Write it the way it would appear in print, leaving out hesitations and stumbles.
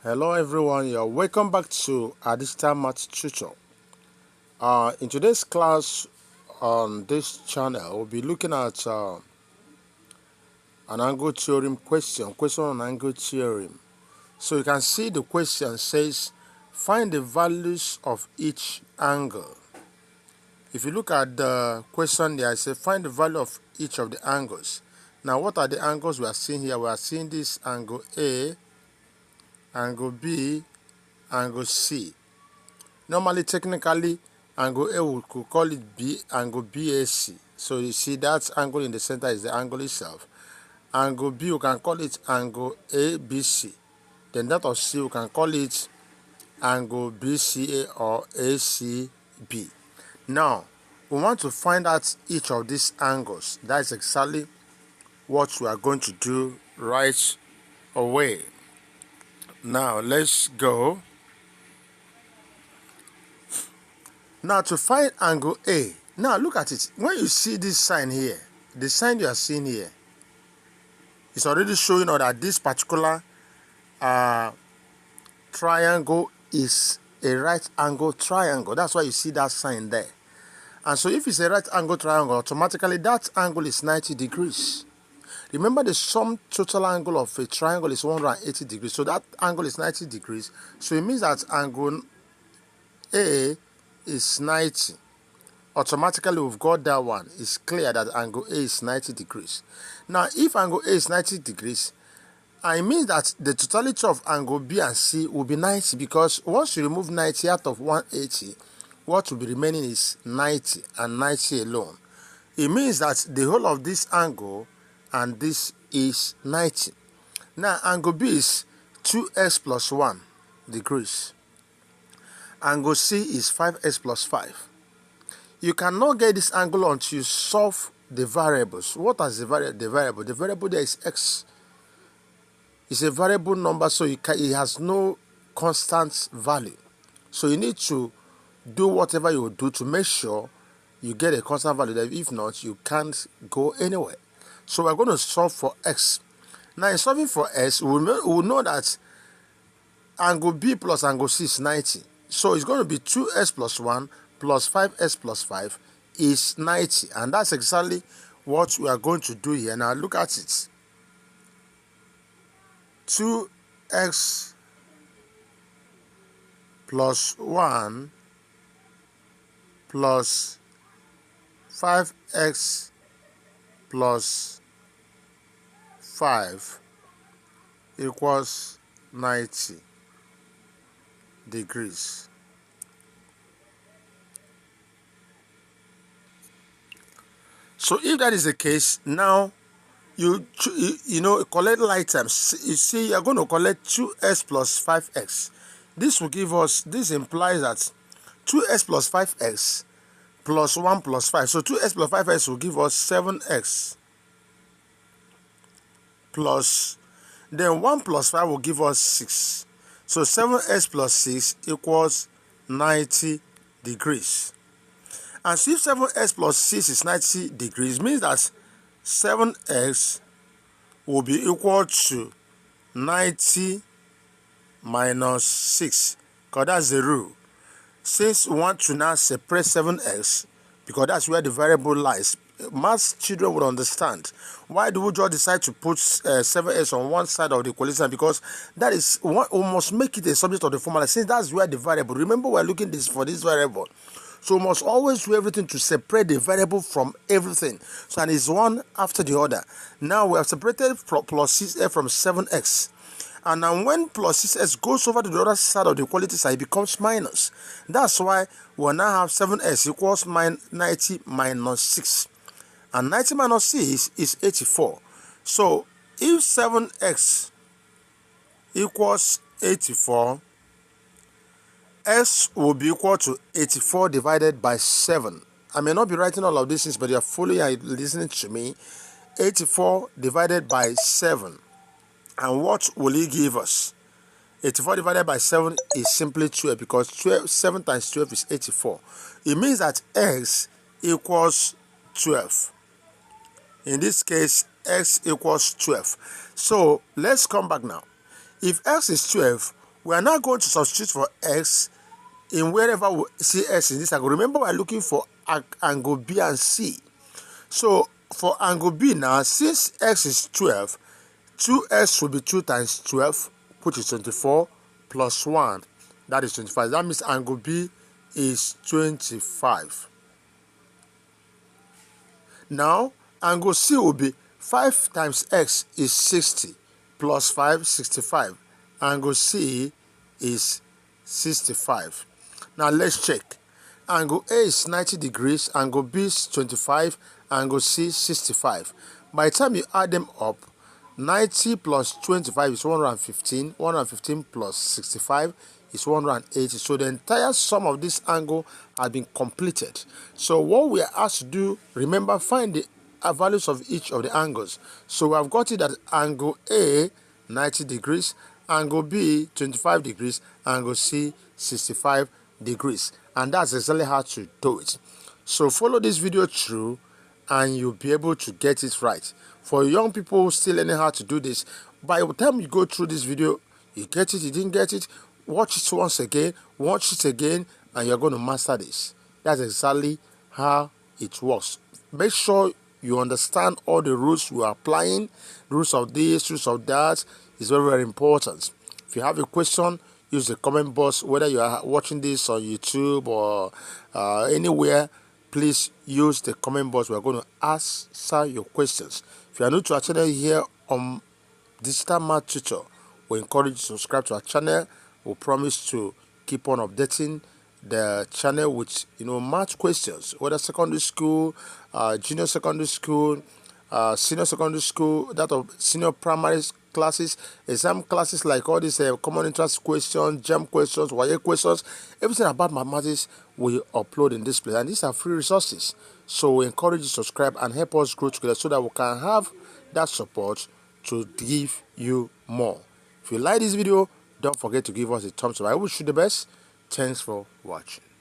Hello everyone, you're welcome back to our digital math tutor. In today's class on this channel, we'll be looking at an angle theorem question on angle theorem. So you can see the question says, find the values of each angle. If you look at the question there, I say find the value of each of the angles. Now what are the angles we are seeing here? We are seeing this angle A, angle B, angle C. Normally, technically, angle A we could call it B, angle BAC. So you see that angle in the center is the angle itself. Angle B we can call it angle ABC. Then that of C we can call it angle BCA or ACB. Now we want to find out each of these angles. That is exactly what we are going to do right away. Now let's go. Now to find angle A, now look at it. When you see this sign here, the sign you are seeing here, it's already showing us that this particular triangle is a right angle triangle. That's why you see that sign there. And so if it's a right angle triangle, automatically that angle is 90 degrees. Remember, the sum total angle of a triangle is 180 degrees. So that angle is 90 degrees. So it means that angle A is 90. Automatically we've got that one. It's clear that angle A is 90 degrees. Now if angle A is 90 degrees, it means that the totality of angle B and C will be 90, because once you remove 90 out of 180, what will be remaining is 90 and 90 alone. It means that the whole of this angle and this is 90. Now angle B is 2x plus 1 degrees. Angle C is 5x plus 5. You cannot get this angle until you solve the variables. What is the variable? The variable there is x. It's a variable number, so it has no constant value. So you need to do whatever you do to make sure you get a constant value. If not, you can't go anywhere. So we're going to solve for x. Now in solving for x, we'll know that angle B plus angle C is 90. So it's going to be 2x plus 1 plus 5x plus 5 is 90. And that's exactly what we are going to do here. Now look at it. 2x plus 1 plus 5x plus 5 equals 90 degrees. So if that is the case, now you collect like terms. You see, you're going to collect 2x plus 5x. This will give us, this implies that 2x plus 5x plus 1 plus 5. So 2x plus 5x will give us 7x plus, then 1 plus 5 will give us 6. So 7x plus 6 equals 90 degrees. And so if 7x plus 6 is 90 degrees, means that 7x will be equal to 90 minus 6, because that's the rule. Since we want to now separate 7x, because that's where the variable lies, math children would understand. Why do we just decide to put 7x on one side of the equation? Because that is what we must make it a subject of the formula, since that's where the variable. Remember, we're looking for this variable. So we must always do everything to separate the variable from everything. So, and it's one after the other. Now we have separated plus 6x from 7x. And now when plus 6x goes over to the other side of the equality side, it becomes minus. That's why we now have 7x equals 90 minus 6. And 90 minus 6 is 84. So if 7x equals 84, x will be equal to 84 divided by 7. I may not be writing all of these things, but you are fully listening to me. 84 divided by 7. And what will it give us? 84 divided by 7 is simply 12, because 7 times 12 is 84. It means that x equals 12. In this case, x equals 12. So let's come back now. If x is 12, We are now going to substitute for x in wherever we see x in this angle. Remember, we are looking for angle B and C. So for angle B now, since x is 12, 2x will be 2 times 12, which is 24, plus 1, that is 25. That means angle B is 25. Now, angle C will be 5 times x is 60, plus 5, 65. Angle C is 65. Now, let's check. Angle A is 90 degrees, angle B is 25, angle C is 65. By the time you add them up, 90 plus 25 is 115, 115 plus 65 is 180. So the entire sum of this angle has been completed. So what we are asked to do, remember, find the values of each of the angles. So we have got it at angle A, 90 degrees, angle B, 25 degrees, angle C, 65 degrees. And that's exactly how to do it. So follow this video through and you'll be able to get it right. For young people still learning how to do this, by the time you go through this video, you get it, you didn't get it, watch it once again, watch it again, and you're going to master this. That's exactly how it works. Make sure you understand all the rules you are applying, rules of this, rules of that. Is very, very important. If you have a question, use the comment box, whether you are watching this on YouTube or anywhere. Please use the comment box. We're going to answer your questions. If you are new to our channel here on Digital Math Tutor, we encourage you to subscribe to our channel. We promise to keep on updating the channel with math questions, whether secondary school, junior secondary school, senior secondary school, that of senior primary classes, exam classes, like all these common interest questions, GEM questions, YA questions, everything about mathematics we upload in this place, and these are free resources. So we encourage you to subscribe and help us grow together so that we can have that support to give you more. If you like this video, don't forget to give us a thumbs up. I wish you the best. Thanks for watching.